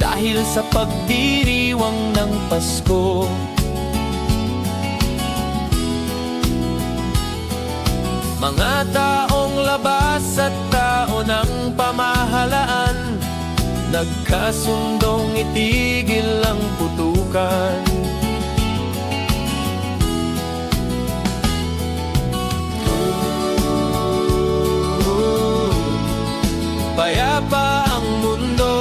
dahil sa pagdiriwang ng Pasko. Mga taong labas at tao ng pamahalaan, nagkasundong itigil ang putukan. Payapa ang mundo,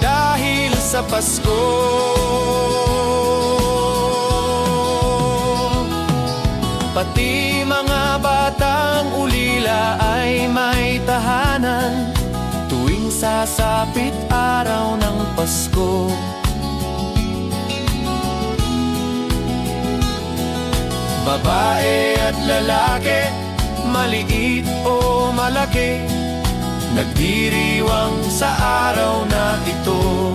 dahil sa Pasko. Pati mga batang ulila ay may tahanan tuwing sasapit araw ng Pasko. Babae at lalaki, maliit o malaki, nagdiriwang sa araw na ito.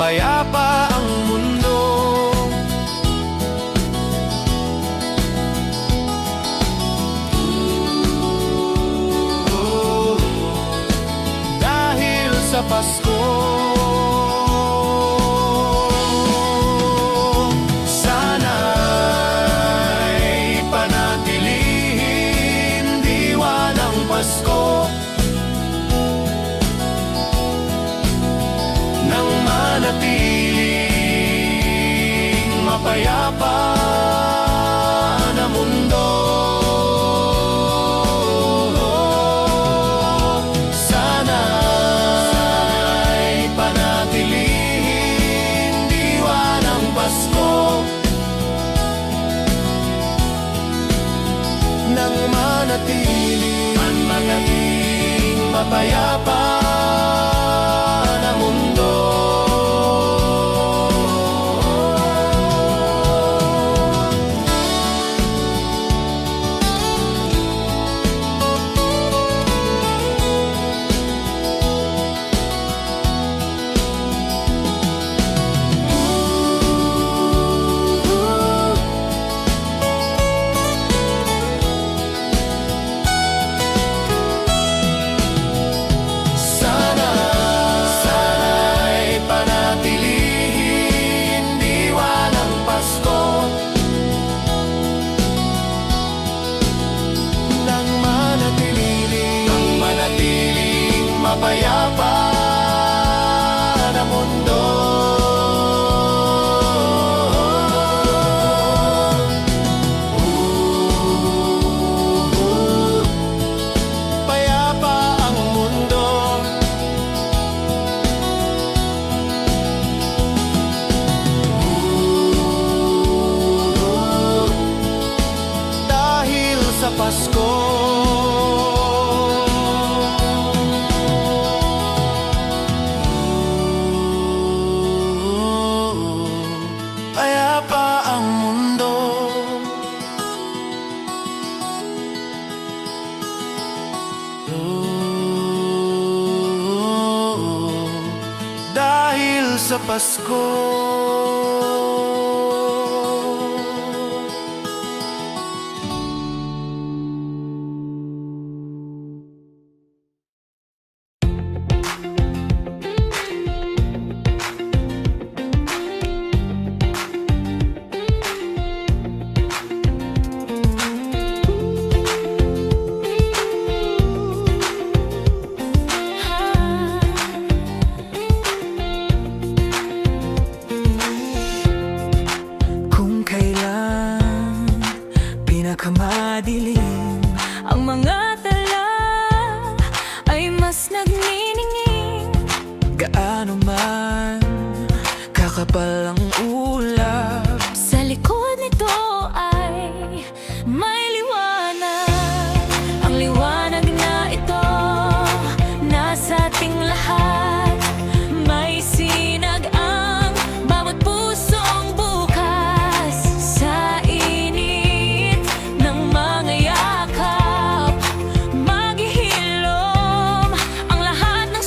Payapa ang mundo, dahil sa Pasko. Sana'y panatilihin diwa ng Pasko nang manatiling mapayapa na mundo. Sana'y panatilihin diwa ng Pasko nang manatiling mapayapa na mundo. Mapayapa na mundo. Payapa ang mundo, dahil sa Pasko. Dahil sa Pasko. Madilim ang mga tala ay mas nagniningning. Gaano man kakapal ang ulap, sa likod nito ay may liwanag. Ang liwanag na ito nasa ating lahat, may sinag ang bawat pusong bukas. Sa init ng mga yakap, maghihilom ang lahat ng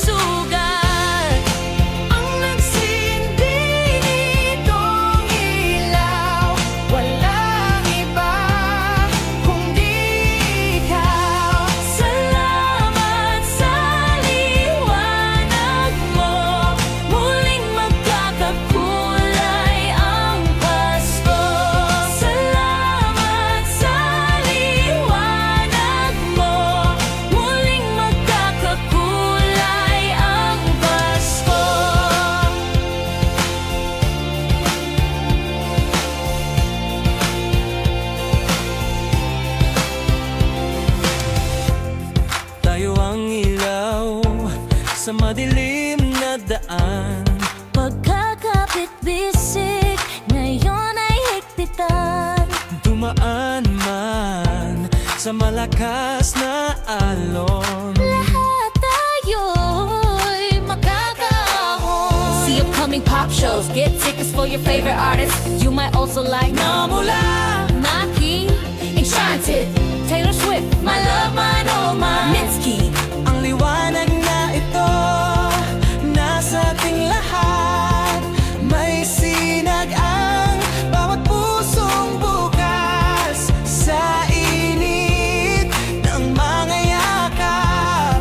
sa madilim na daan. Pagkakapit-bisik, ngayon ay higpitan. Dumaan man sa malakas na alon. Lahat tayo'y makakaahon. See upcoming pop shows, get tickets for your favorite artists. You might also like Namula, Naki, Enchanted, Taylor Swift, My Love, Mine, Oh Mine, Mitski. ang liwanag na ito nasa ating lahat. May sinag ang bawat pusong bukas sa init ng mga yakap.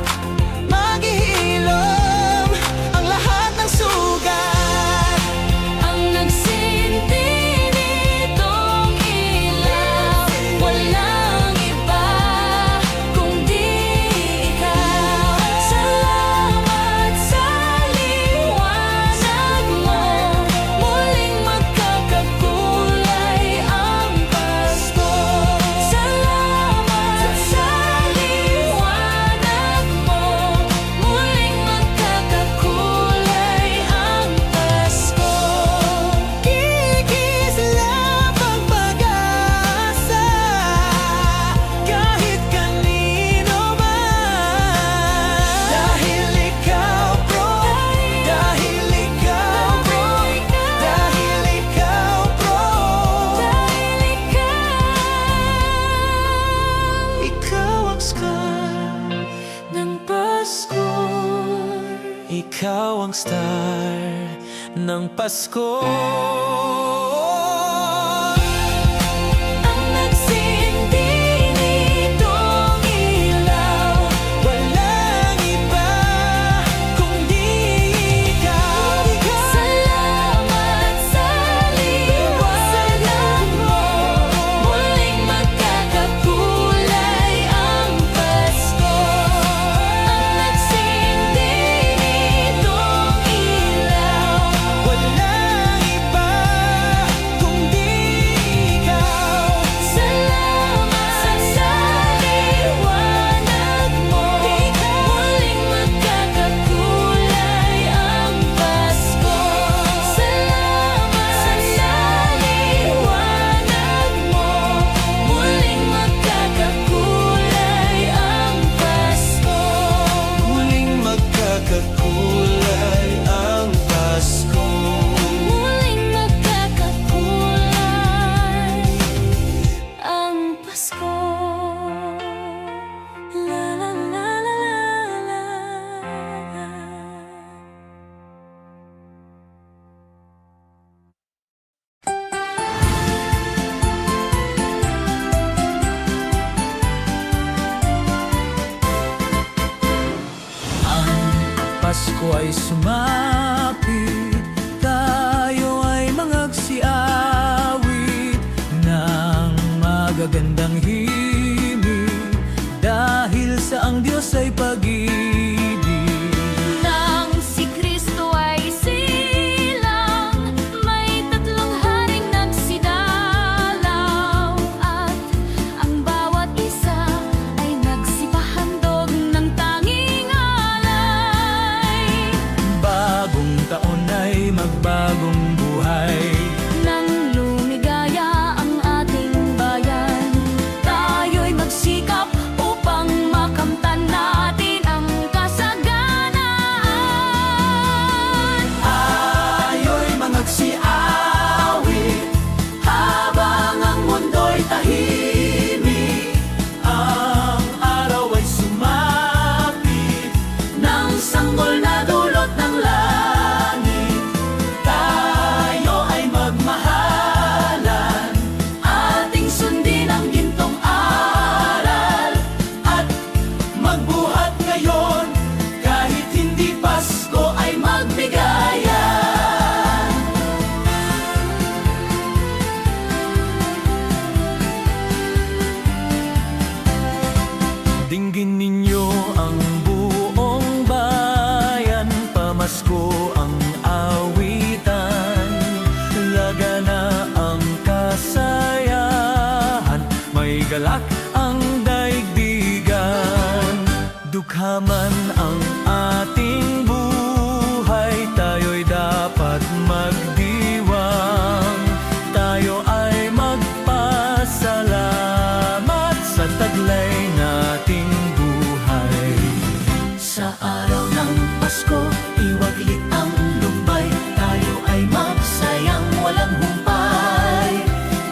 Maghihilom ang lahat ng sugat. Ang nagsinti nitong ilaw, walang iba kundi ikaw. Salamat sa liwanag mo, muling magkakakulay ang Pasko. Salamat sa liwanag mo, muling magkakakulay ang Pasko. Kikislap ang pag-asa kahit kanino man. Dahil ikaw bro, dahil ikaw bro, dahil ikaw bro, ikaw ang star ng Pasko. Ikaw ang star ng Pasko. Ang nagsinti nitong ilaw, Walang iba kundi ikaw. salamat sa liwanag mo, muling magkakakulay ang Pasko. Ang nagsinti nitong ilaw, Walang iba kundi ikaw. salamat sa liwanag mo, muling magkakakulay ang Pasko. Salamat sa liwanag mo, muling magkakakulay ang Pasko. Muling magkakakulay ang Pasko. Muling magkakakulay ang Pasko. La la la la la la. Pasko ay sumapit, tayo ay mangagsiawit ng magagandang himig dahil sa ang Diyos ay pag-ibig. Nang si Kristo ay silang, may tatlong haring nagsidalaw, at ang bawat isa ay nagsipahandog ng tanging alay. Bagong taon ay magbagong buhay. Nang lumigaya ang ating bayan, tayo man ang ating buhay, tayo'y dapat magdiwang. Tayo ay magpasalamat sa taglay nating buhay. Sa araw ng Pasko, iwaglit ang lumbay, tayo ay magsayang walang humpay.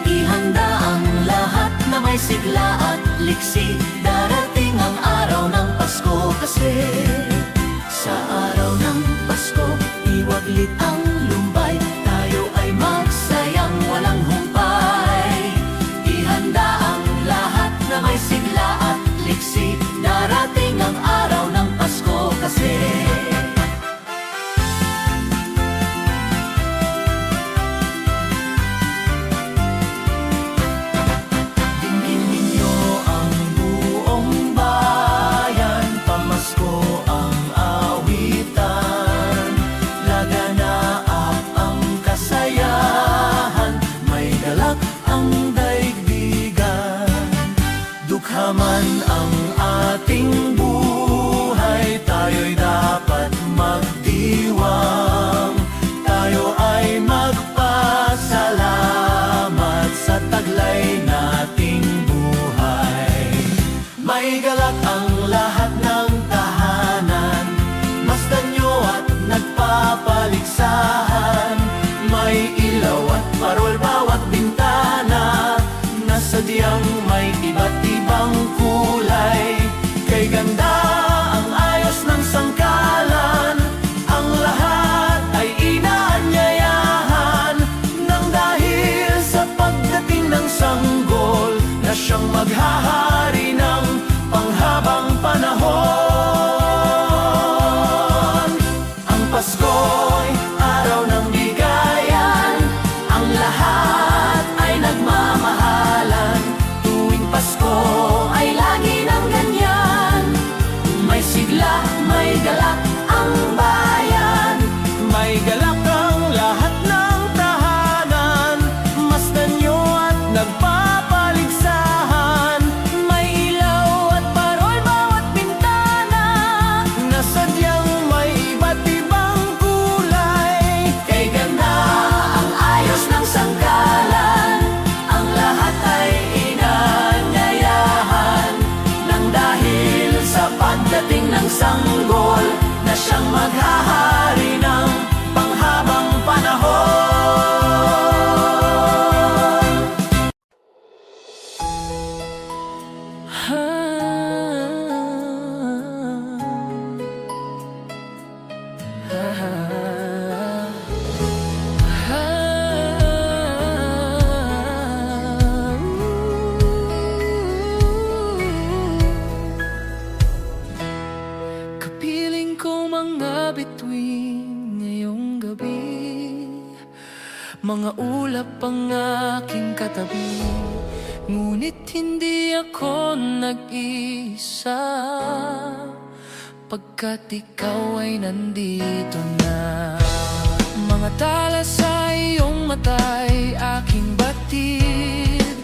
Ihanda ang lahat na may sigla at liksi, darating ang araw ng Pasko kasi. Sa araw ng Pasko, iwaglit ang lumbay, tayo ay magsayang walang humpay. Ihanda ang lahat na may sigla at liksi, darating ang araw ng Pasko kasi. Dinggin ninyo ang buong bayan, pamasko ang awitan. Laganaap ang kasayahan, may galak ang daigdigan. Dukha man ang ating buhay, tayo'y dapat magdiwang. Tayo ay magpasalamat sa taglay nating buhay. May galak ang lahat ng tahanan, masdan nyo at nagpapaligsahan. May ilaw at parol bawat bintana, na sadyang may iba't ibang kulay. Kay ganda ang ayos ng sangkalan, ang lahat ay inaanyayahan. Nang dahil sa pagdating ng sanggol, na siyang maghahari ng panghabang panahon. Ang Pasko'y araw ng bigayan, ang lahat ay nagmamahalan. Tuwing Pasko ay lagi ng ganyan, may sigla, may galak ang bayan. May galak ang lahat ng tahanan, masdan nyo at nagpapaligsahan. May ilaw at parol bawat bintana, na sadyang may iba't ibang kulay. Kay ganda ang ayos ng sangkalan, ang lahat ay inaanyayahan. Nang dahil sa pagdating ng sanggol, na siyang maghahari ng panghabang panahon. Kapiling ko mga bituin ngayong gabi, mga ulap ang aking katabi. Ngunit hindi ako nag-isa, pagkat ikaw ay nandito na. Mga tala sa iyong mata'y aking batid,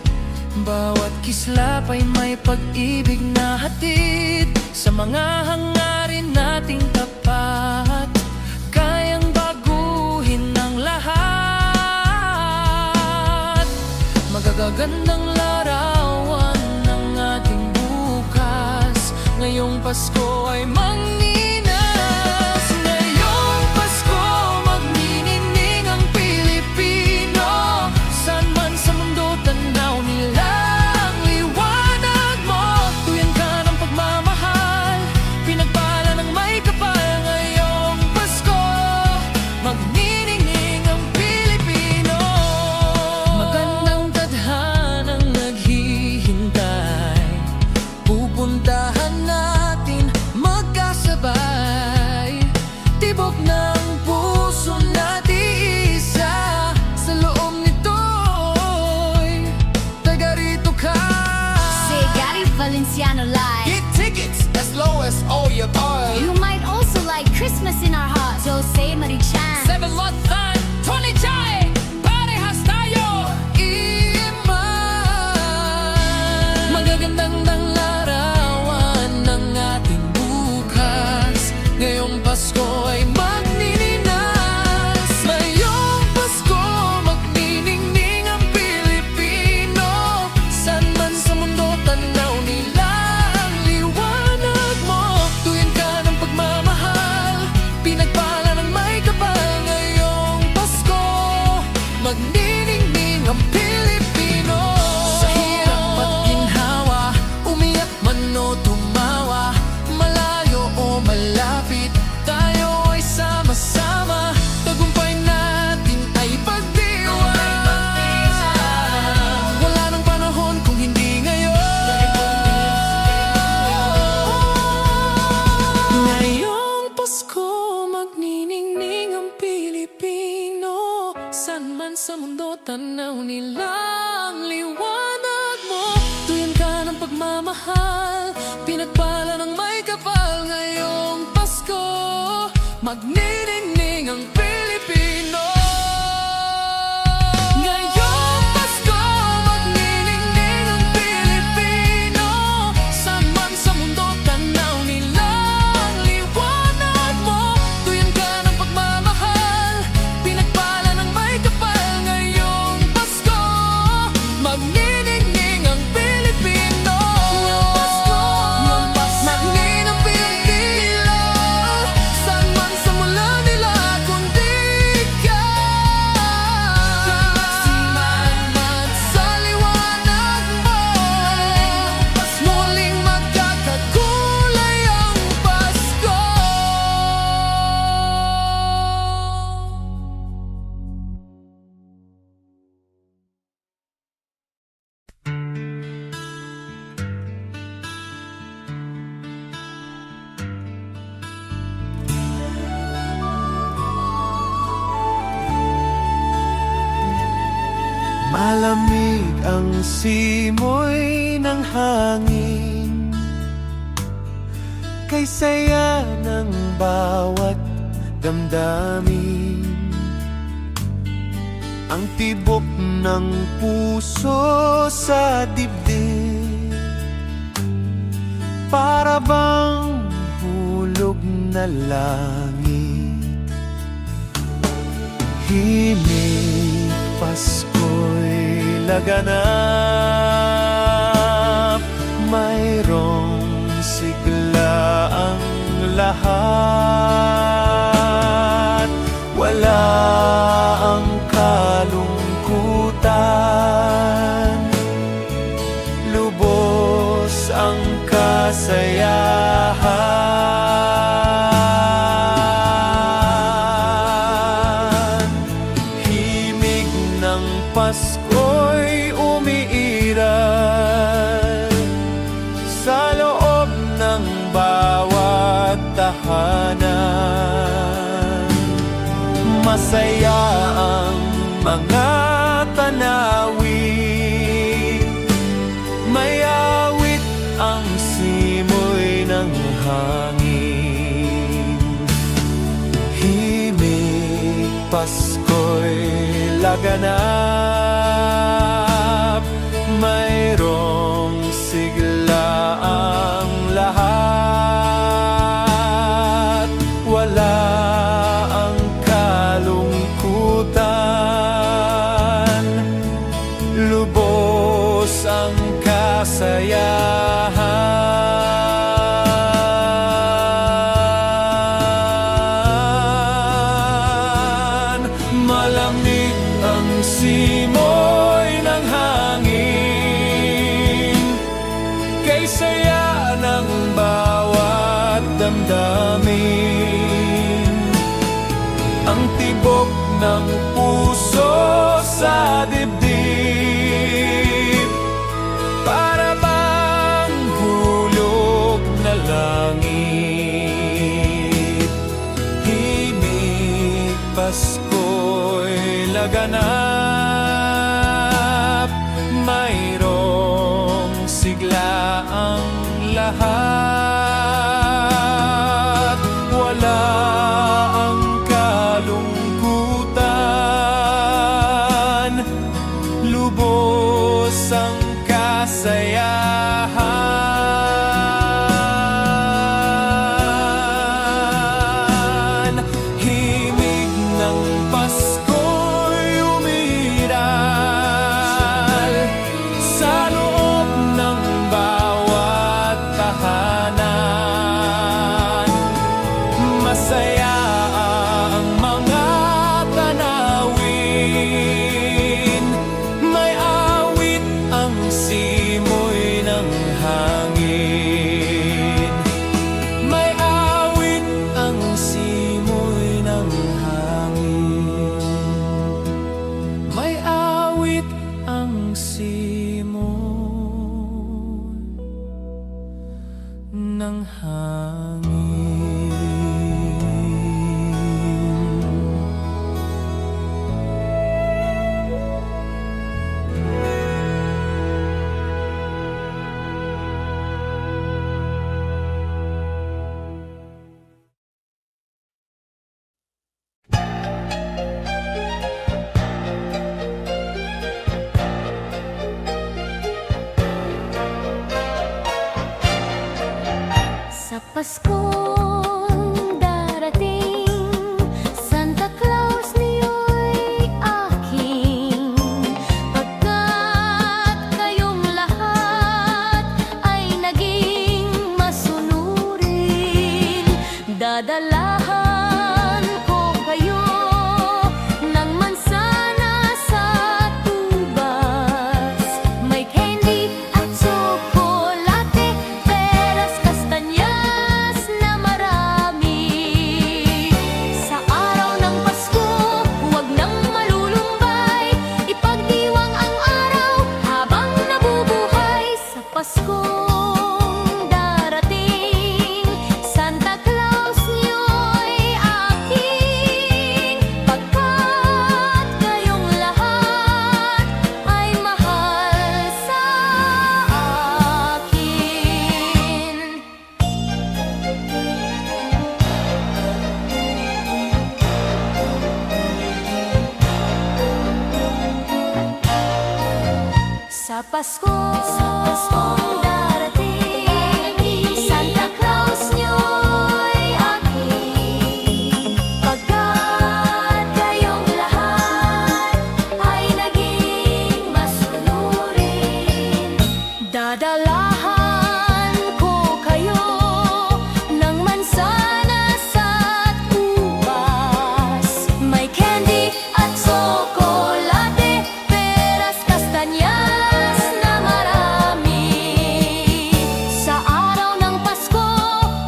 bawat kislap ay may pag-ibig na hatid. Sa mga hangarin nating tapat, kayang baguhin ang lahat. Magagagandang larawan ng ating bukas, ngayong Pasko ay magninas. Ngayong Pasko magninining ang Pilipino, saan man sa mundo tanaw nila ang liwanag mo. Tuyan ka ng pagmamahal, pinagpala ng may kapal. Ngayong Pasko magniningning ang Pilipino. Magandang tadhanang naghihintay, pupuntahan natin Pasko ay magnininang. Ngayong Pasko, magniningning ang Pilipino. Saan man sa mundo, tanaw nila ang liwanag mo. Tuwin ka ng pagmamahal, pinagpala ng may kapal. Ngayong Pasko, magniningning ang Pilipino. Sa hirap at ginhawa, umiyak man o tumawa, malayo o malapit, tayo ay sama-sama. Tagumpay natin ay pagdiwang. Wala nang panahon kung hindi ngayon. Ngayong Pasko, magniningning ang Pilipino. Saan man sa mundo, tanaw nila ang liwanag mo. Tuyan ka ng pagmamahal, pinagpala ng may kapal. Ngayong Pasko, magniningning ang Pilipino. Ngayong Pasko, magniningning ang Pilipino. Saan man sa mundo, tanaw nila ang liwanag mo. Tuyan ka ng pagmamahal, pinagpala ng may kapal. Ngayong Pasko, magniningning ang Pilipino. Magniningning ang Pilipino. Saan man sa mula nila kundi ikaw. Simanman sa liwanag mo, muling magkakakulay ang Pasko. Malamig ang simoy ng hangin, kay saya ng bawat damdamin. Ang tibok ng puso sa dibdib, para bang hulog na langit. Himig Pasko'y laganap, mayroong sigla ang lahat. Wala ang kalungkutan, lubos ang kasayahan. Himig ng Pasko'y umiiral sa loob ng bawat tahanan. Masaya ang mga tanawin, may awit ang simoy ng hangin. Himig Pasko'y laganap, mayroong sigla ang lahat. Wala ang kalungkutan, lubos ang kasayahan. Malamig ang simoy ng hangin, kay saya ng bawat damdamin. Ang tibok ng puso sa dibdib, para bang hulog na langit. Himig Pasko'y laganap, mayroong sigla ang lahat. Wala ang kalungkutan, lubos ang kasayahan. masaya ang mga tanawin. May awit ang simoy ng hangin. May awit ang simoy ng hangin. May awit ang simoy ng hangin. Sa Paskong darating, Santa Claus niyo'y aking. Pagkat kayong lahat ay naging masunurin, dadalahan ko kayo ng mansana sa tubas. May candy at tsokolate, peras, kastanyas na marami. Sa araw ng Pasko, huwag nang malulumbay, ipagdiwang ang araw habang nabubuhay. Sa Paskong darating, Santa Claus niyo'y aking. Pagkat kayong lahat ay mahal sa akin. Sa Paskong darating, Santa Claus niyo'y aking. Pagkat kayong lahat ay naging masunurin, dadalahan ko kayo ng mansana sa tubas. May candy at tsokolate, peras, kastanyas na marami. Sa araw ng Pasko,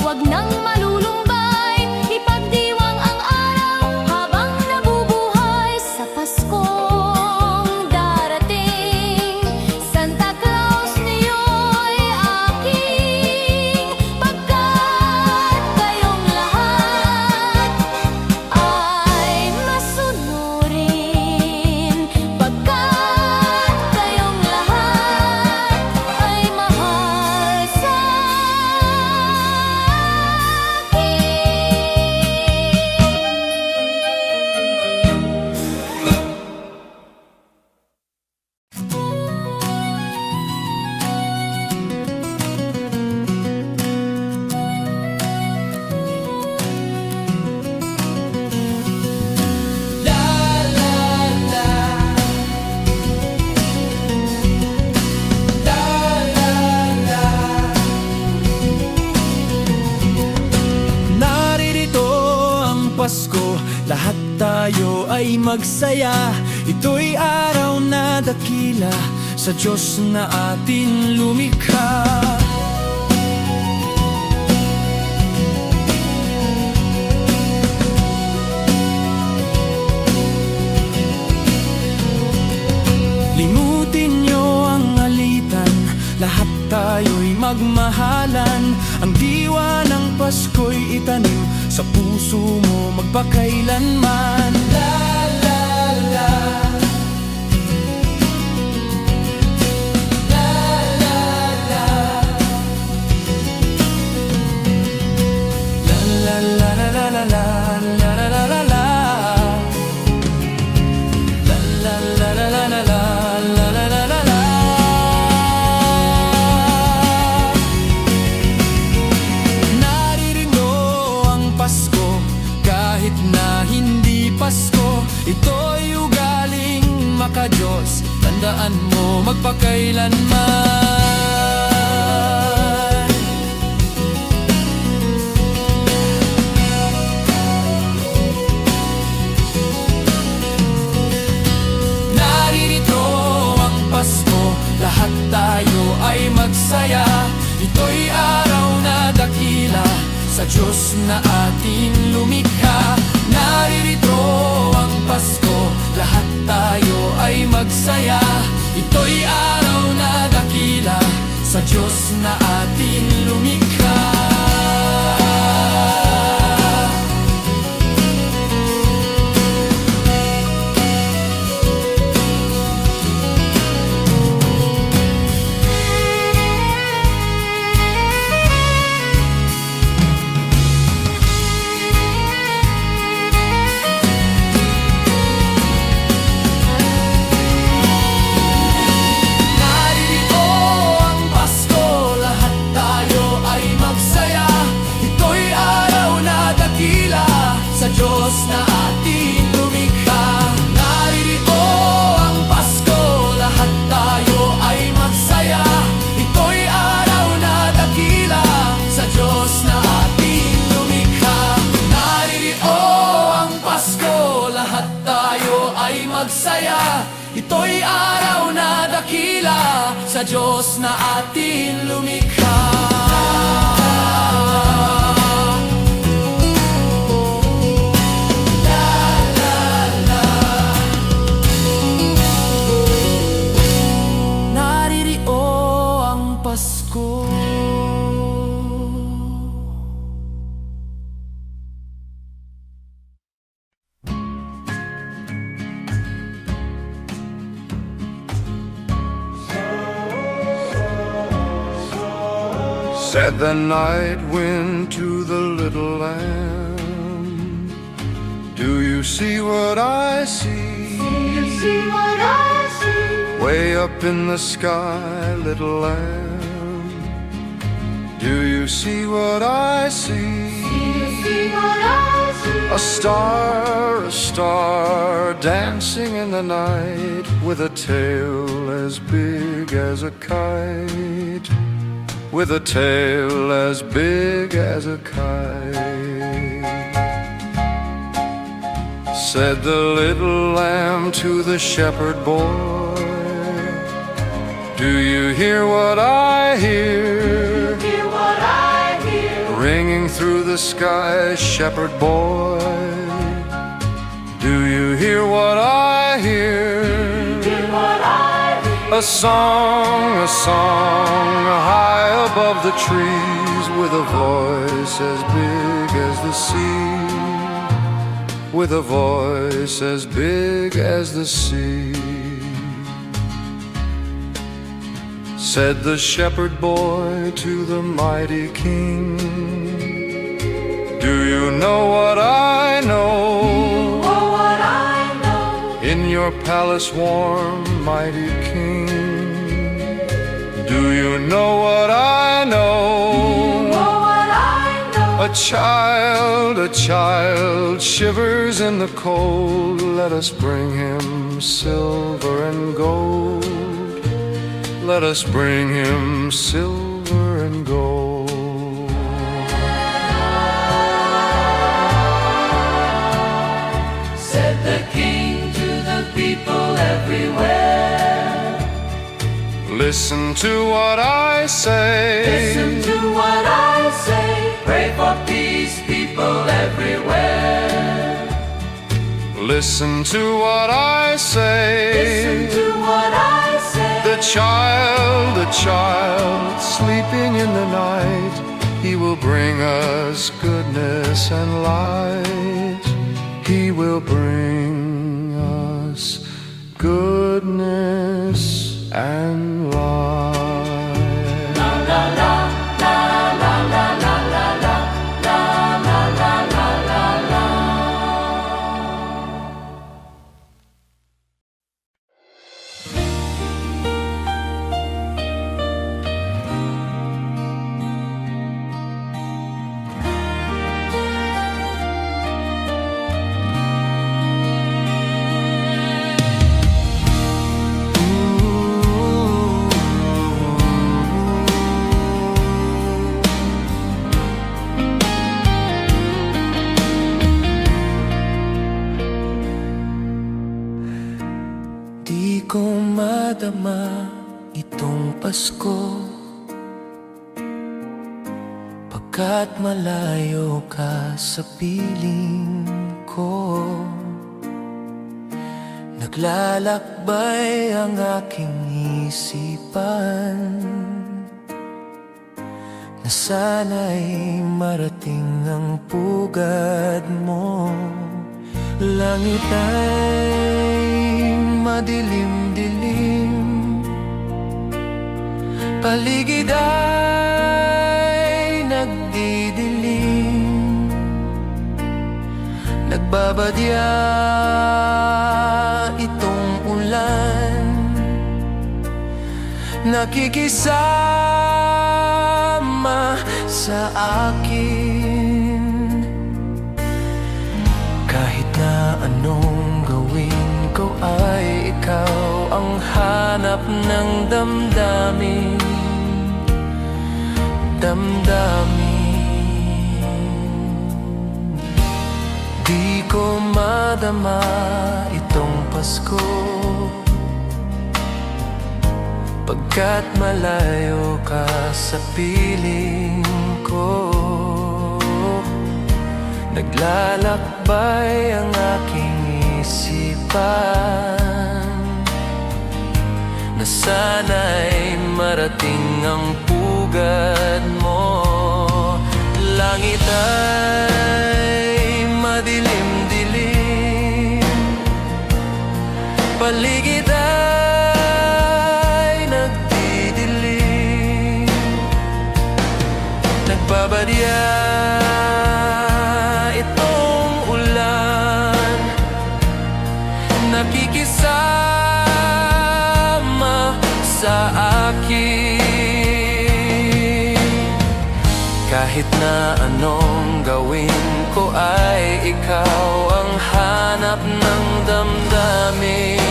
huwag nang malulumbay, ipagdiwang ang araw habang nabubuhay. Sa Paskong darating, Santa Claus niyo'y aking. Pagkat kayong lahat ay masunurin, pagkat kayong lahat ay mahal sa Naririto ang Pasko, lahat tayo ay magsaya. Ito'y araw na dakila sa Diyos na atin lumikha. Limutin niyo ang alitan, lahat tayo'y magmahalan. Ang diwa ng Pasko'y itanim sa puso mo magpakailanman. La la la, la la la, la la la la la la la la la la la la. Naririno ang Pasko, kahit na hindi Pasko. Ito'y ugaling maka-Diyos, tandaan mo magpakailanman. na ating lumikha. Diyos na ating lumikha. Naririto ang Pasko, lahat tayo ay magsaya. Ito'y araw na dakila sa Diyos na ating lumikha. Naririto ang Pasko, lahat tayo ay magsaya. Ito'y araw na dakila sa Diyos na ating lumikha. Said the night wind to the little lamb, do you see what I see? Way up in the sky, little lamb, do you see what I see? A star dancing in the night, with a tail as big as a kite, with a tail as big as a kite. Said the little lamb to the shepherd boy, do you hear what I hear? Ringing through the sky, shepherd boy, do you hear what I hear? A song high above the trees, with a voice as big as the sea, with a voice as big as the sea. Said the shepherd boy to the mighty king, do you know what I know? In your palace warm, mighty king, do you know what I know? A child shivers in the cold. Let us bring him silver and gold. Let us bring him silver and gold. Said the king to the people everywhere, listen to what I say. listen to what I say. Pray for peace, people everywhere. Listen to what I say. Listen to what I say. The child sleeping in the night, he will bring us goodness and light. He will bring us goodness and light. Di ko madama itong Pasko, pagkat malayo ka sa piling ko. Naglalakbay ang aking isipan, na sana'y marating ang pugad mo. Langit ay madilim-dilim, paligid ay nagdidilim, nagbabadya itong ulan, nakikisama sa akin. Kahit na anong gawin ko ay ikaw ang hanap ng damdamin. Di ko madama itong Pasko, pagkat malayo ka sa piling ko. Naglalakbay ang aking isipan, na sana'y marating ang pugad mo. Langit ay madilim-dilim, paligid ay nagdidilim, nagbabadya itong ulan, nakikisama sa akin. Kahit na anong gawin ko ay ikaw ang hanap ng damdamin.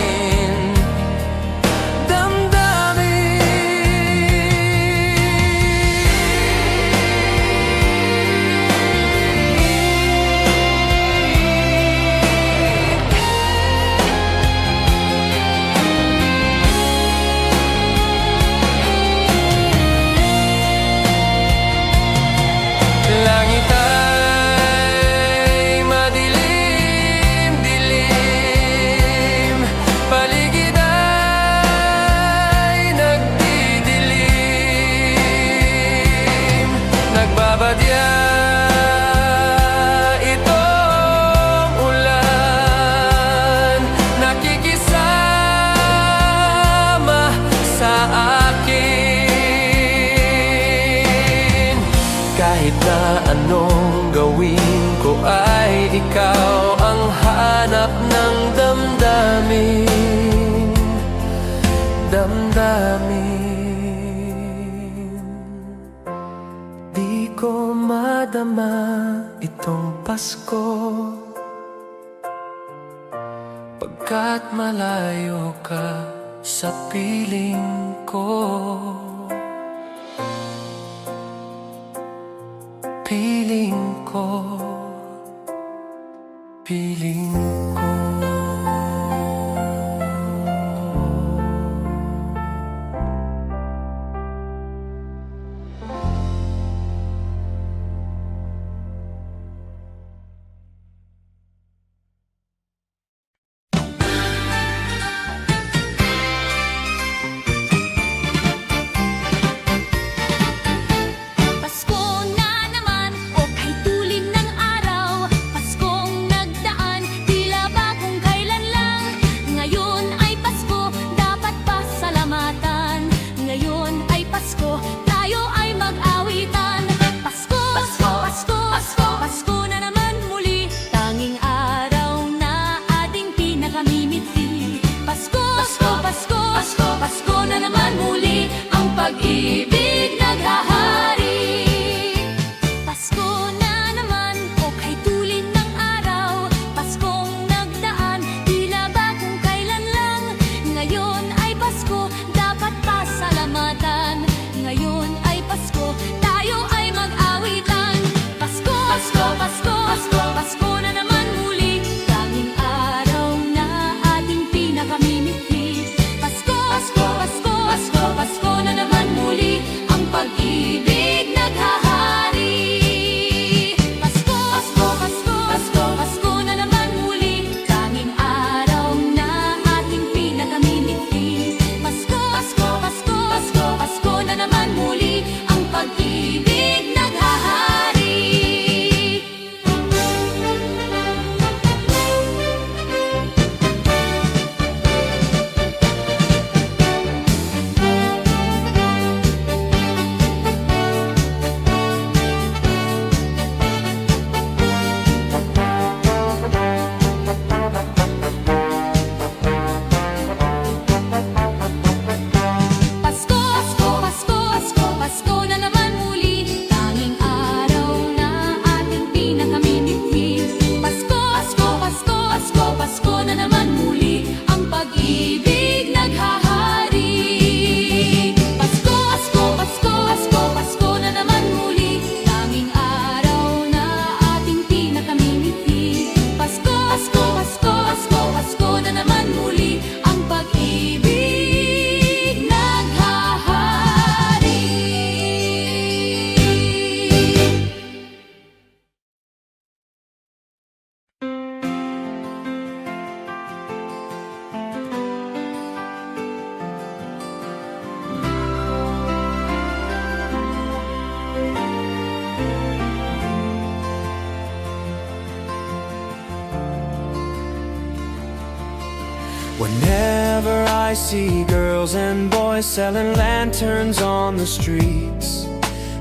Langit ay madilim-dilim, paligid ay nagdidilim, nagbabadya itong ulan, nakikisama sa akin. Kahit na anong gawin ko ay ikaw ang hanap ng damdamin. Di ko madama itong Pasko, pagkat malayo ka sa piling ko. Piling ko, piling ko. Pasko na naman, o kay tulim ng araw. Paskong nagdaan, tila ba Whenever I see girls and boys selling lanterns on the streets,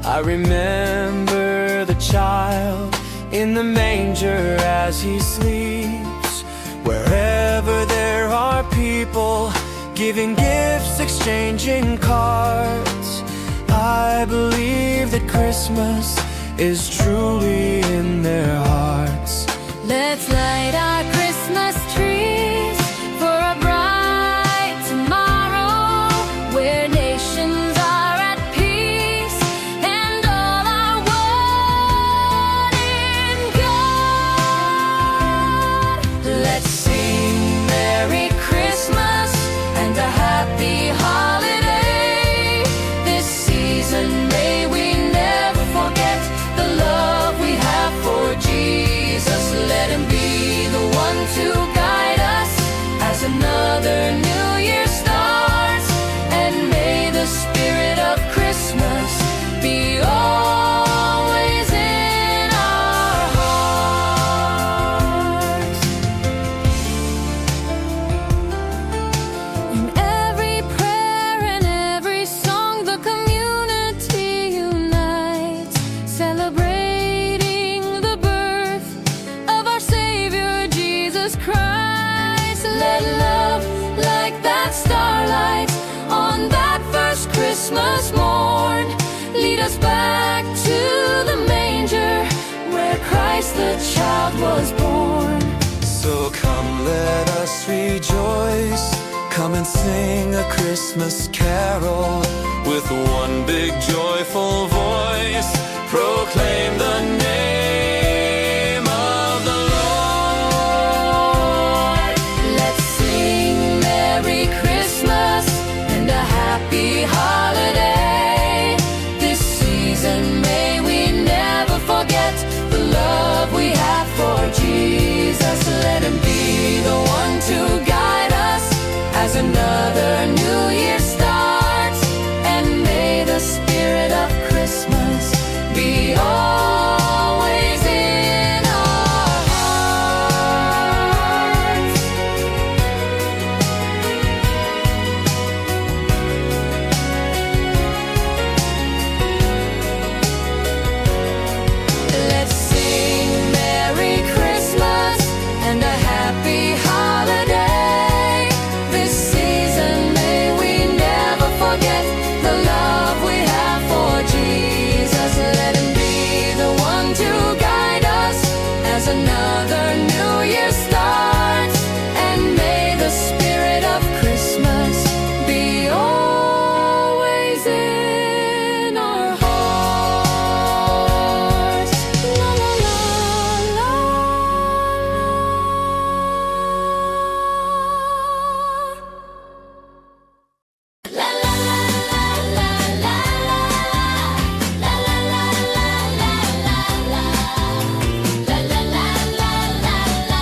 I remember the child in the manger as he sleeps. Wherever there are people giving gifts, exchanging cards, I believe that Christmas is truly in their hearts. Let's light our Christmas trees for a bright tomorrow where nations are at peace and all are one in God. Let's sing Merry Christmas and a Happy Holiday. This season may we never forget the love we have for Jesus. Let him be the one to guide us as another new year starts. And may the spirit of Christmas be always in our hearts. In every prayer and every song, the community unites, celebrating the birth of our Savior Jesus Christ. Let love, like that starlight on that first Christmas morn, lead us back to the manger where Christ the child was born. So come, let us rejoice. Come and sing a Christmas carol with one big joyful voice. Proclaim the name of the Lord. Let's sing Merry Christmas and a Happy Holiday. This season may we never forget the love we have for Jesus. Let him be the one to guide us as another new year starts. And may the spirit of Christmas be always in our hearts. Let's sing Merry Christmas and a Happy Holiday. This season may we never forget the love we have for Jesus. Let him be the one to guide us as another new year starts. And may the spirit of Christmas be always in our hearts. La la la la la. La la la la la la la la la la la la la la la la la la la la.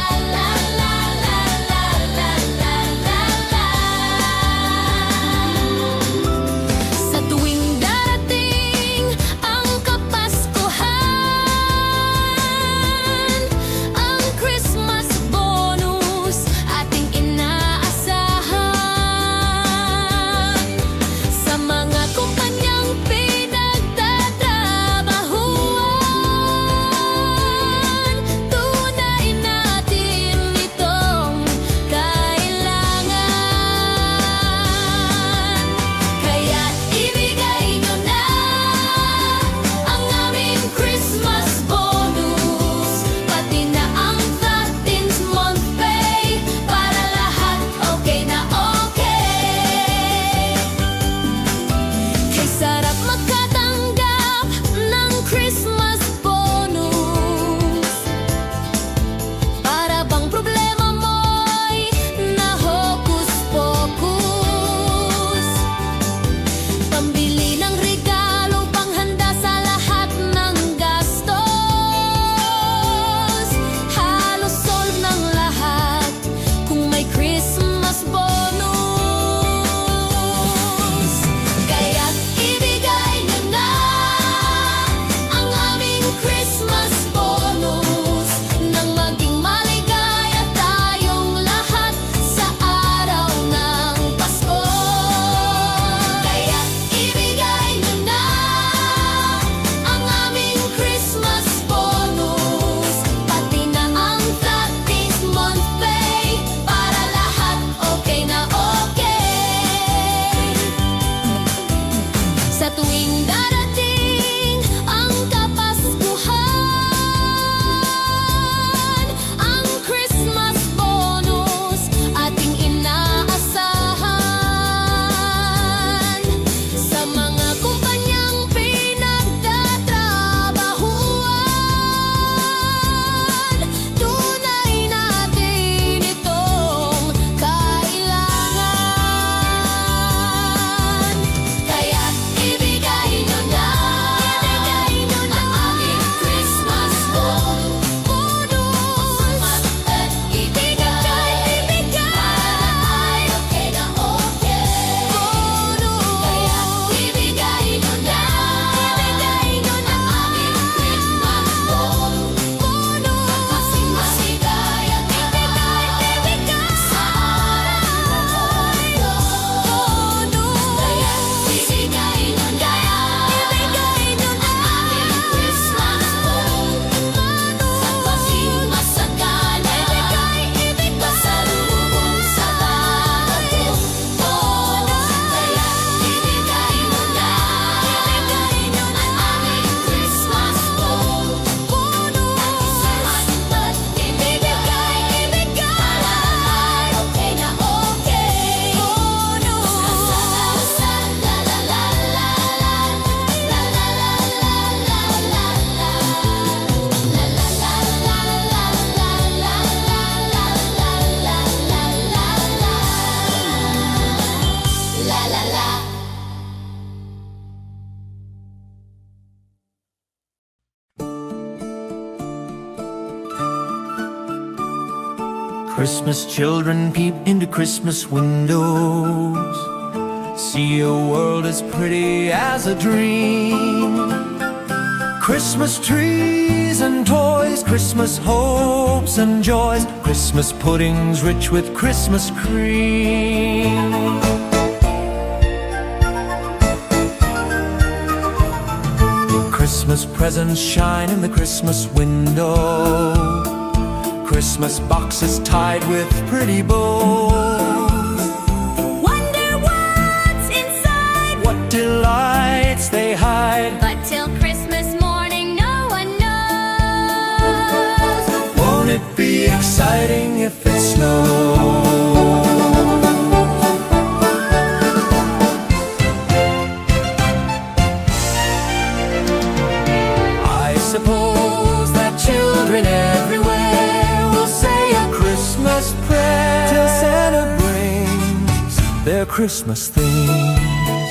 Christmas children peep into Christmas windows, see a world as pretty as a dream. Christmas trees and toys, Christmas hopes and joys, Christmas puddings rich with Christmas cream. Christmas presents shine in the Christmas window, Christmas boxes tied with pretty bows. Wonder what's inside, What delights they hide, but till Christmas morning no one knows. won't it be exciting if it snows? I suppose that children everywhere will say a Christmas prayer till Santa brings their Christmas things.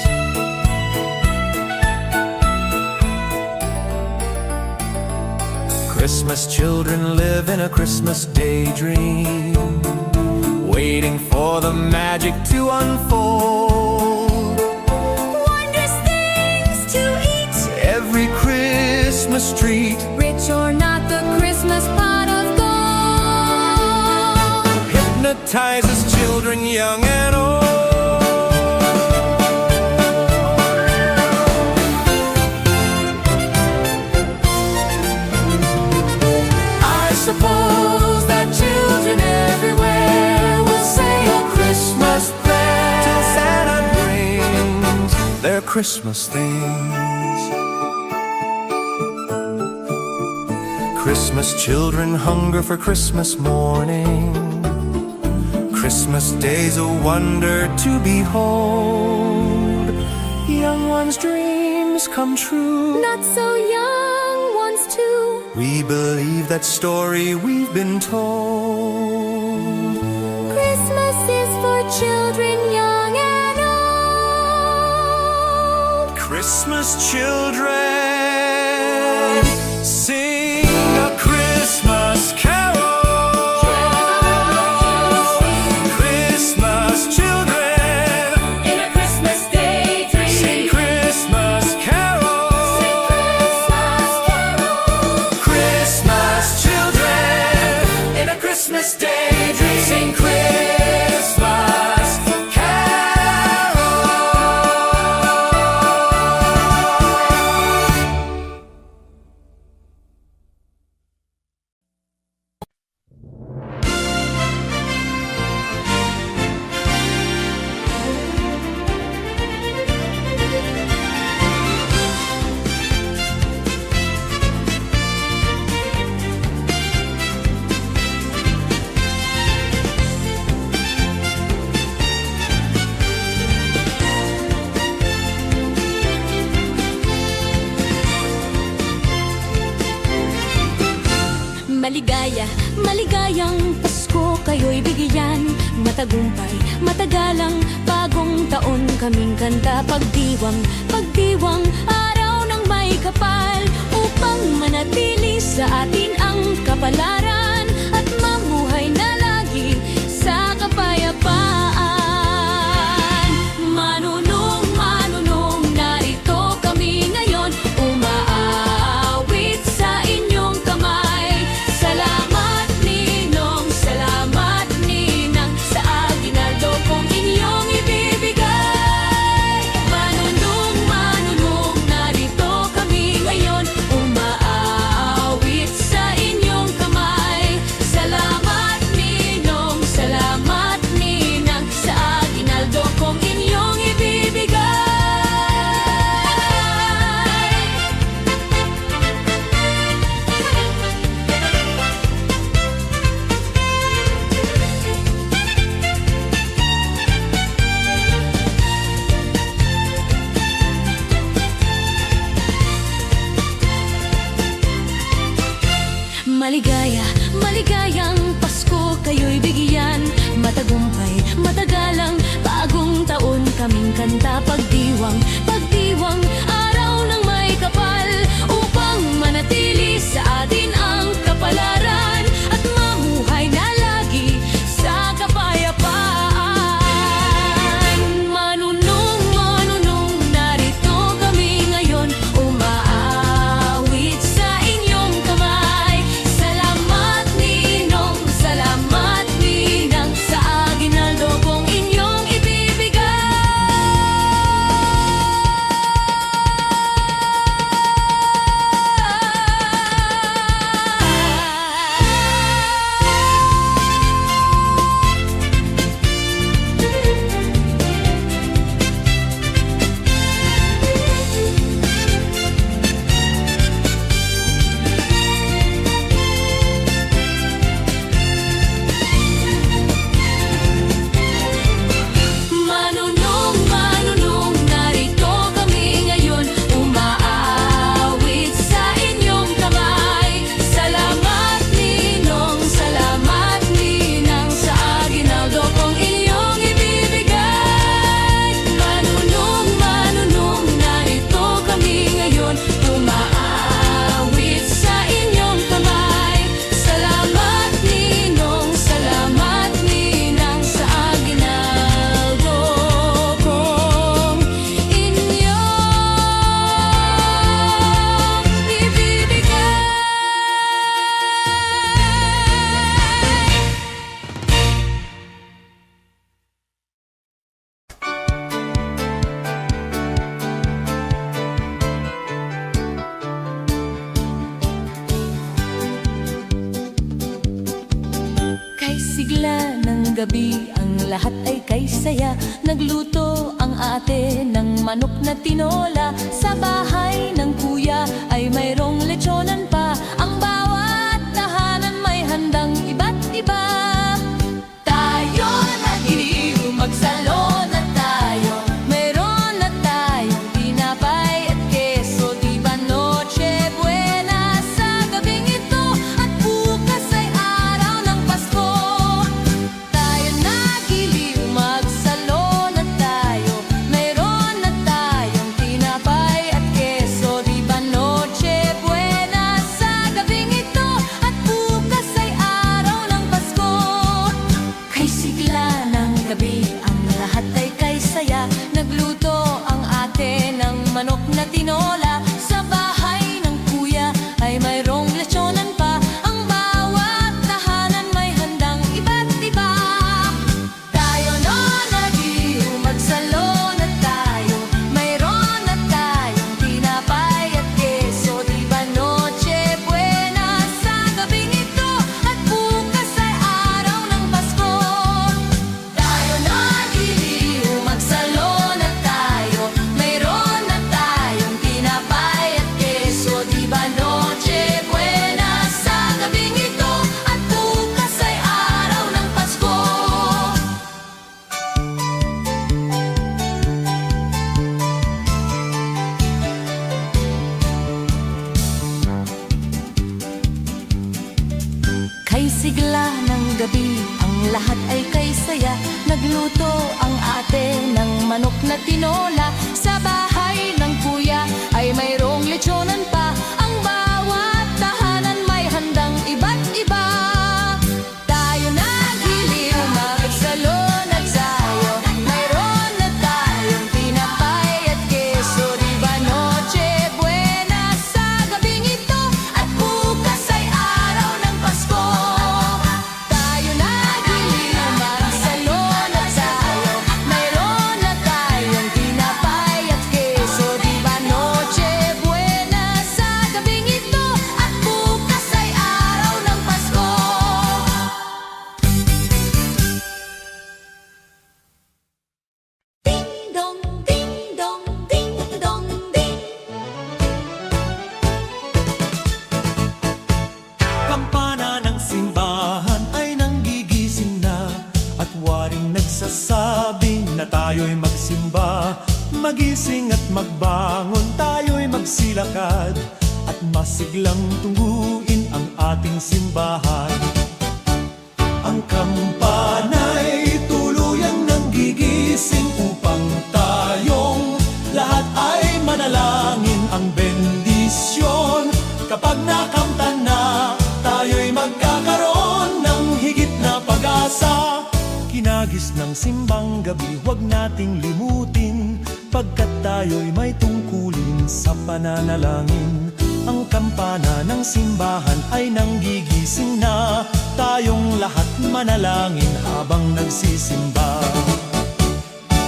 Christmas children live in a Christmas daydream, waiting for the magic to unfold. Wondrous things to eat, Every Christmas treat rich or not, the Christmas pot of gold. hypnotizes children young and old. I suppose that children everywhere will say a Christmas prayer till Santa brings their Christmas things. Christmas children hunger for Christmas morning, Christmas day's a wonder to behold. Young ones' dreams come true, Not so young ones too. we believe that story we've been told. Christmas is for children young and old. Christmas children sing a Christmas carol. Christmas children In a Christmas daydream, sing Christmas carols. Christmas children in a Christmas daydream sing Christmas carols. Maligaya, maligayang Pasko kayo'y bigyan. Matagumpay, matagalang bagong taon kaming kanta. Pagdiwang, pagdiwang, araw ng may kapal, upang manatili sa atin ang kapalaran at mamuhay na lagi sa kapayapaan. Manunong, manunong, narito kami ngayon, umaawit sa inyong kamay. Salamat ninong, salamat ninang, sa aginaldo kong inyong ibibigay. Manunong, manunong, narito kami ngayon, umaawit sa inyong kamay. Kay sigla ng gabi, ang lahat ay kay saya. Nagluto ang ate ng manok na tinola. Sa bahay ng kuya ay mayroong lechonan pa. Ang bawat tahanan may handang iba't iba. Tayo nagiliw, magsalo na tayo. Mayroon na tayong tinapay at keso. Di ba Noche Buena sa gabing ito? At bukas ay araw ng Pasko. Tayo nagiliw, magsalo na tayo. Mayroon na tayong tinapay at keso. Di ba Noche Buena sa gabing ito? At bukas ay araw ng Pasko. Kay sigla ng gabi, ang lahat ay kay saya. Nagluto ang ate ng manok na tinola. Sa bahay ng kuya ay mayroong lechonan pa. Ang bawat tahanan may handang iba't iba. Tayo no nagiliw, magsalo na tayo. Mayroon na tayong tinapay at keso. Di ba Noche Buena sa gabing ito? At bukas ay araw ng Pasko. Tayo nagiliw, magsalo na tayo. Mayroon na tayong tinapay at keso. Di ba Noche Buena sa gabing ito? At bukas ay araw ng Pasko. Kay sigla ng gabi, ang lahat ay kay saya. Nagluto ang ate ng manok na tinola. Sa bahay ng kuya ay mayroong lechonan pa. Ang bawat tahanan may handang iba't iba. Tayo nagiliw, magsalo na tayo. Mayroon na tayong tinapay at keso. Di ba Noche Buena sa gabing ito? At bukas ay araw ng Pasko. Tayo nagiliw, magsalo na tayo. Mayroon na tayong tinapay at keso. Di ba Noche Buena sa gabing ito? At bukas ay araw ng Pasko. Ding dong, ding dong, ding dong, ding. Kampana ng simbahan ay nanggigising na at waring nagsasabing na tayo'y magsimba. Magising at magbangon, tayo'y magsilakad at masiglang tungguin ang ating simbahan. Ang kampana'y tuluyang nanggigising upang tayong lahat ay manalangin ang bendisyon. Kapag nakamtan na, tayo'y magkakaroon ng higit na pag-asa. Kinagis ng simbang gabi, huwag nating limutin, pagkat tayo'y may tungkulin sa pananalangin. Ang kampana ng simbahan ay nanggigising na, tayong lahat manalangin habang nagsisimba.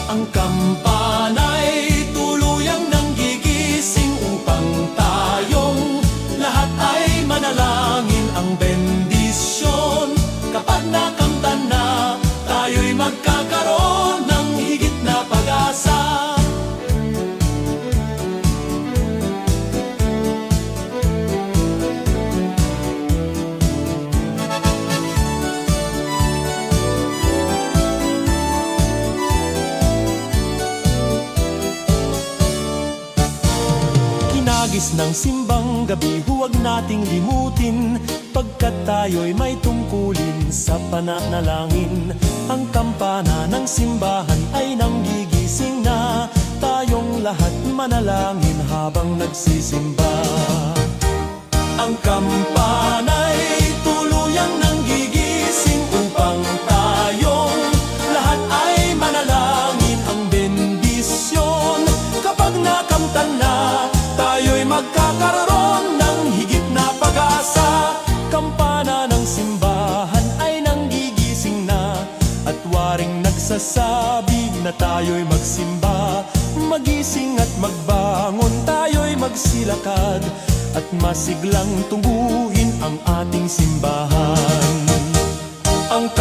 Ang kampana'y tuluyang nanggigising upang tayong lahat ay manalangin ang bendisyon. Kapag nakamtan na, tayo'y magkakaroon ng higit na pag-asa. Kinagis ng simbang gabi, huwag nating limutin, pagkat tayo'y may tungkulin sa pananalangin. Ang kampana ng simbahan ay nanggigising na, tayong lahat manalangin habang nagsisimba. Ang kampana'y tuluyang nanggigising upang tayong lahat ay manalangin ang bendisyon. Kapag nakamtan na, tayo'y magkakaroon ng higit na pag-asa. Kampana ng simbahan ay nanggigising na, at waring nagsasabi na tayo'y magsimba. Magising at magbangon, tayo'y magsilakad at masiglang tungguin ang ating simbahan. Ang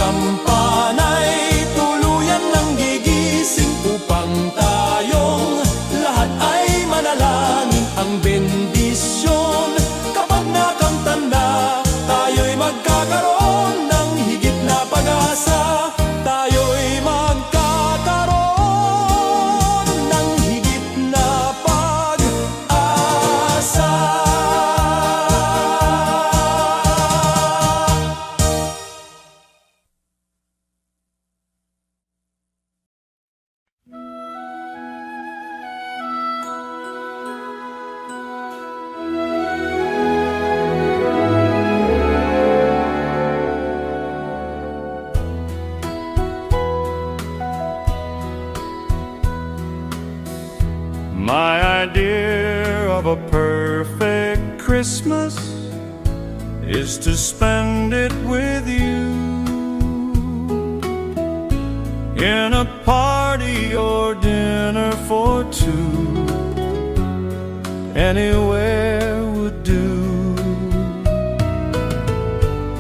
My idea of a perfect Christmas is to spend it with you, in a party or dinner for two. Anywhere would do.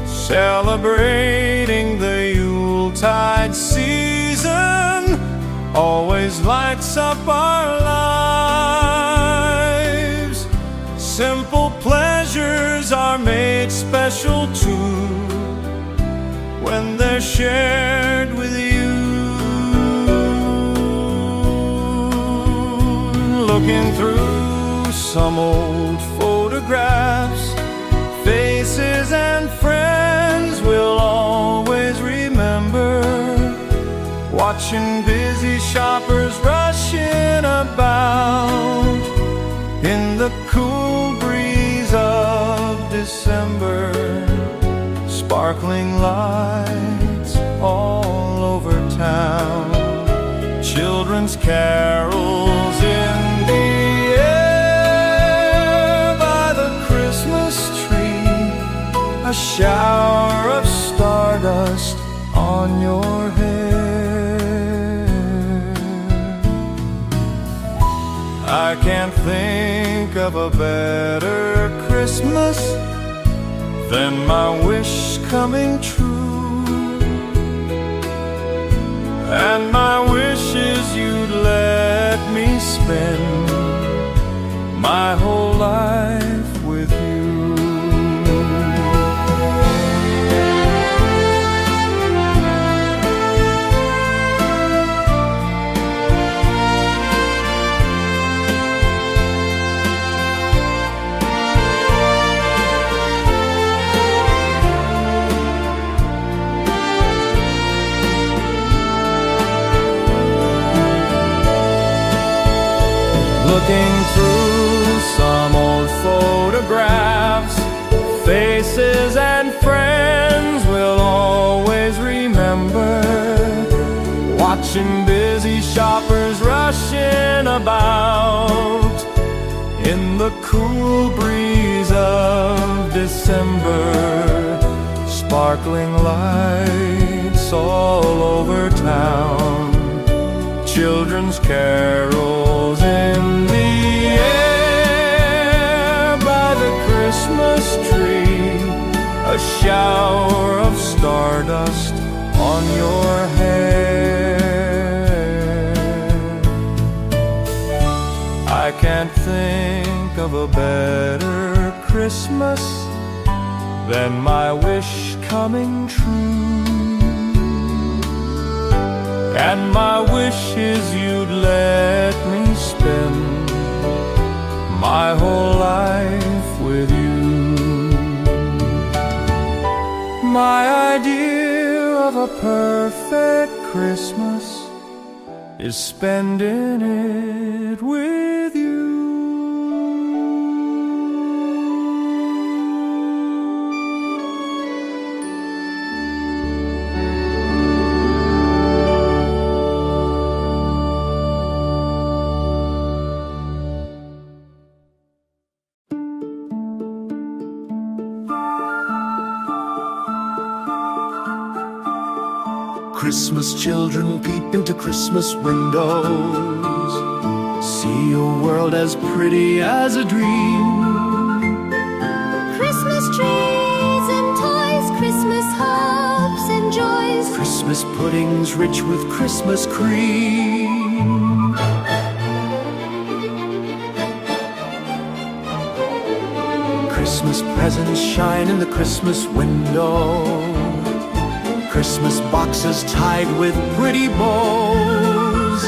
Celebrating the Yuletide season always lights up our lives. Simple pleasures are made special too when they're shared with you. Looking through some old photographs, faces and friends we'll always remember. Watching busy shoppers rushing about in the cool breeze of December. Sparkling lights all over town, children's carols in the air by the Christmas tree, a shower of stardust on your hair. I can't think of a better Christmas than my wish coming true. And my wish is you'd let me spend my whole life with you. Looking through some old photographs, faces and friends we'll always remember. Watching busy shoppers rushing about in the cool breeze of December. Sparkling lights all over town, children's carols in the air by the Christmas tree, a shower of stardust on your hair. I can't think of a better Christmas than my wish coming true. And my wish is you'd let me spend my whole life with you. My idea of a perfect Christmas is spending it with you. Christmas children peep into Christmas windows, see a world as pretty as a dream. Christmas trees and toys, Christmas hopes and joys, Christmas puddings rich with Christmas cream. Christmas presents shine in the Christmas window, Christmas boxes tied with pretty bows.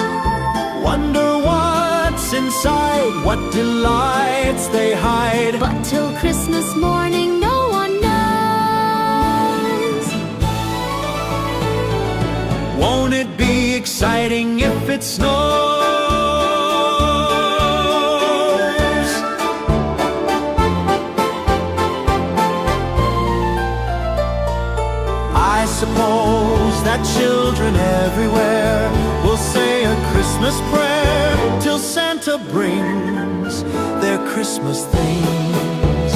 Wonder what's inside, what delights they hide. but till Christmas morning no one knows. Won't it be exciting if it snows? I suppose suppose that children everywhere will say a Christmas prayer till Santa brings their Christmas things.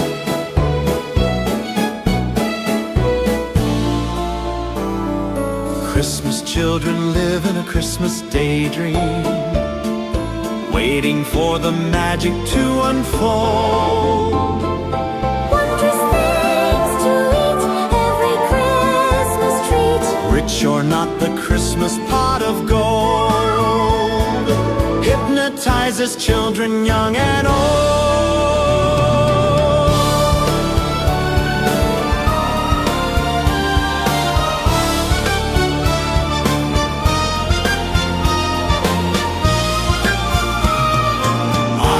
Christmas children live in a Christmas daydream, waiting for the magic to unfold. Wondrous things to eat, every Christmas treat. Rich or not, the Christmas pot of gold hypnotizes children young and old.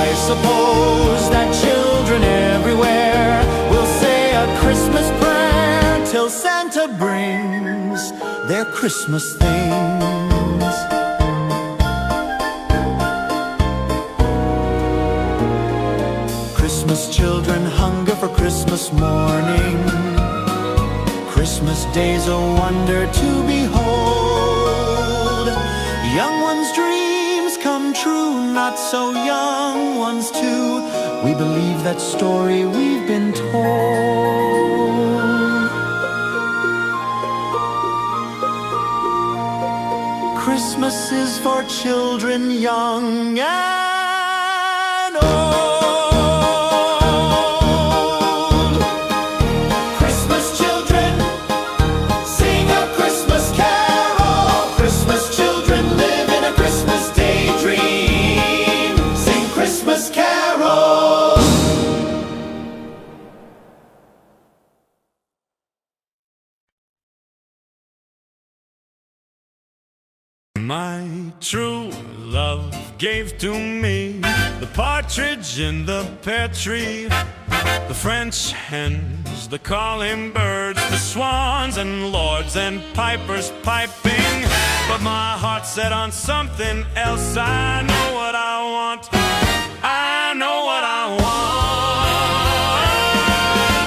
I suppose that children everywhere will say a Christmas prayer till Santa brings their Christmas things. Christmas children hunger for Christmas morning. Christmas day's a wonder to behold. Young ones' dreams come true, not so young ones too. We believe that story we've been told. Christmas is for children young and old. Christmas children, sing a Christmas carol. Christmas children live in a Christmas daydream. Sing Christmas carols. My true love gave to me the partridge in the pear tree, the French hens, the calling birds, the swans and lords and pipers piping. But my heart set on something else. I know what I want. I know what I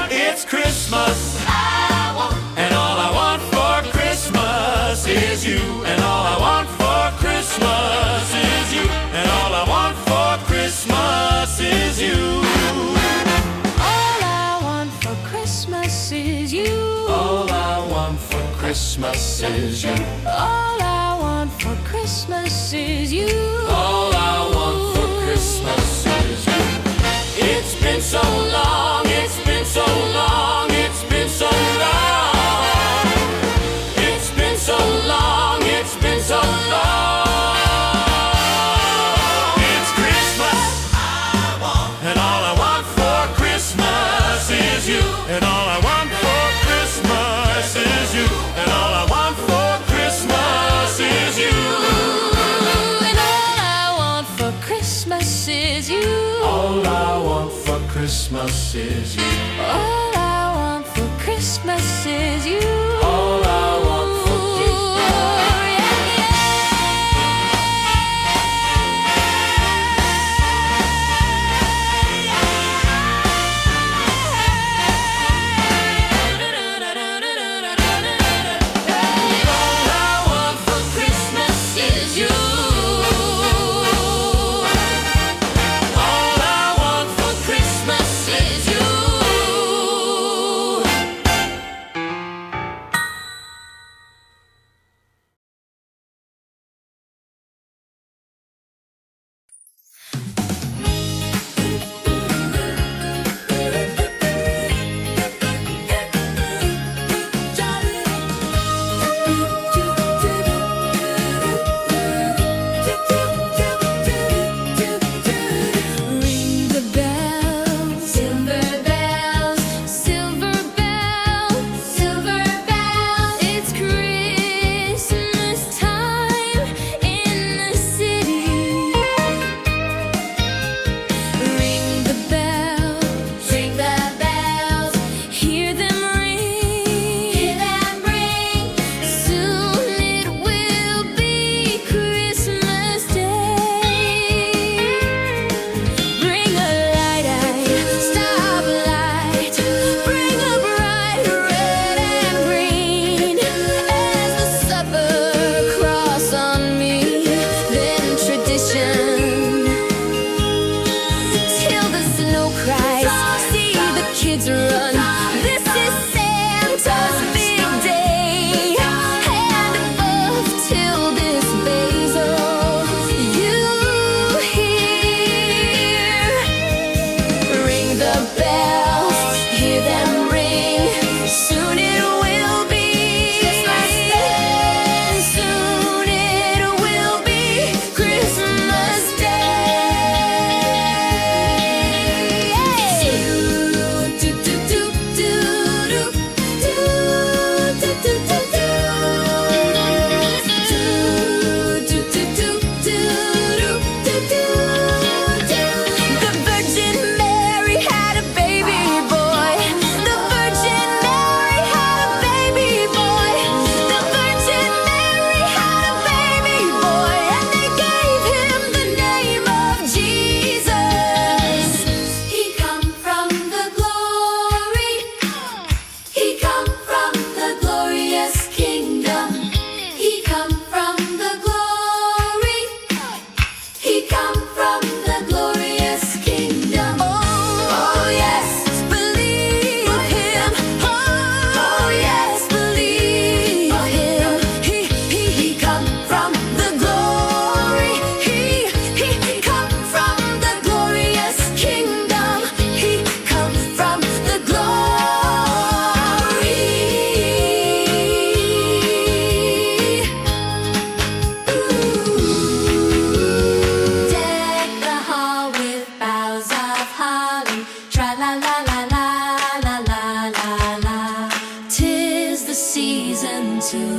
want. It's Christmas, and all I want for Christmas is you. And all I want for Christmas is you. And all I want for Christmas is you. All I want for Christmas is you. All I want for Christmas is you. All I want for Christmas is you. All I want for Christmas is you. It's been so long, it's been so long, it's been so long. It's been so long, it's been so long. It's Christmas, and all I want for Christmas is you. And all I want for Christmas is you. And all I want for Christmas is you. And all I want for Christmas is you. All I want for Christmas is you. All I want for Christmas is you. All I want for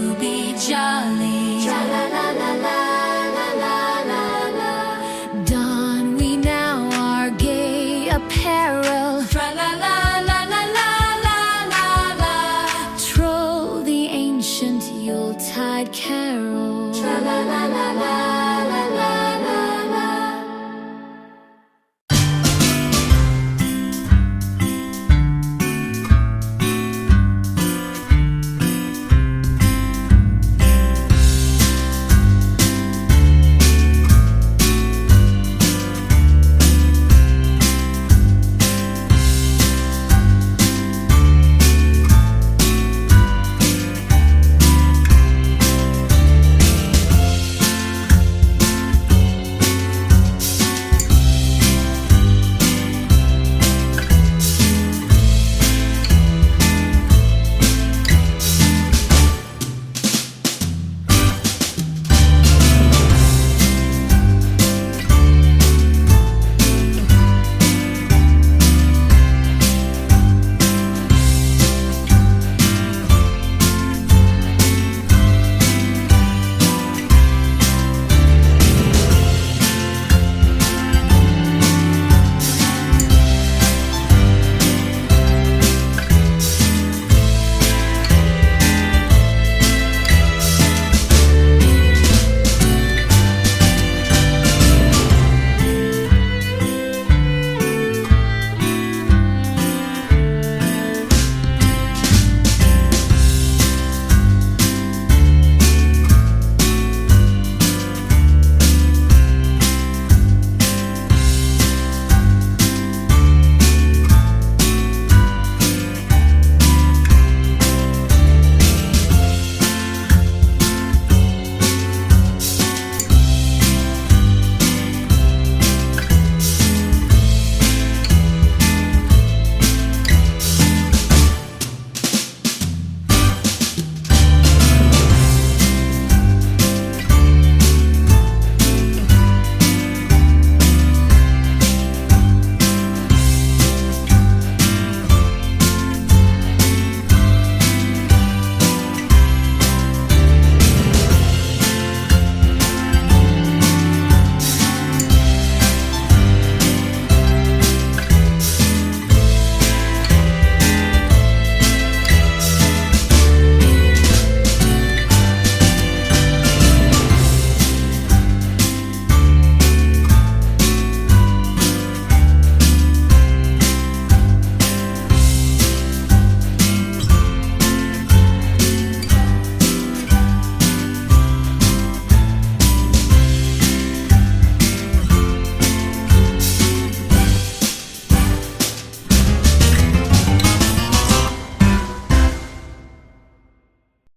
to be jolly. Tra la la la la la la la la. Don we now our gay apparel. Tra la la la la la la la la. Troll the ancient Yuletide carol.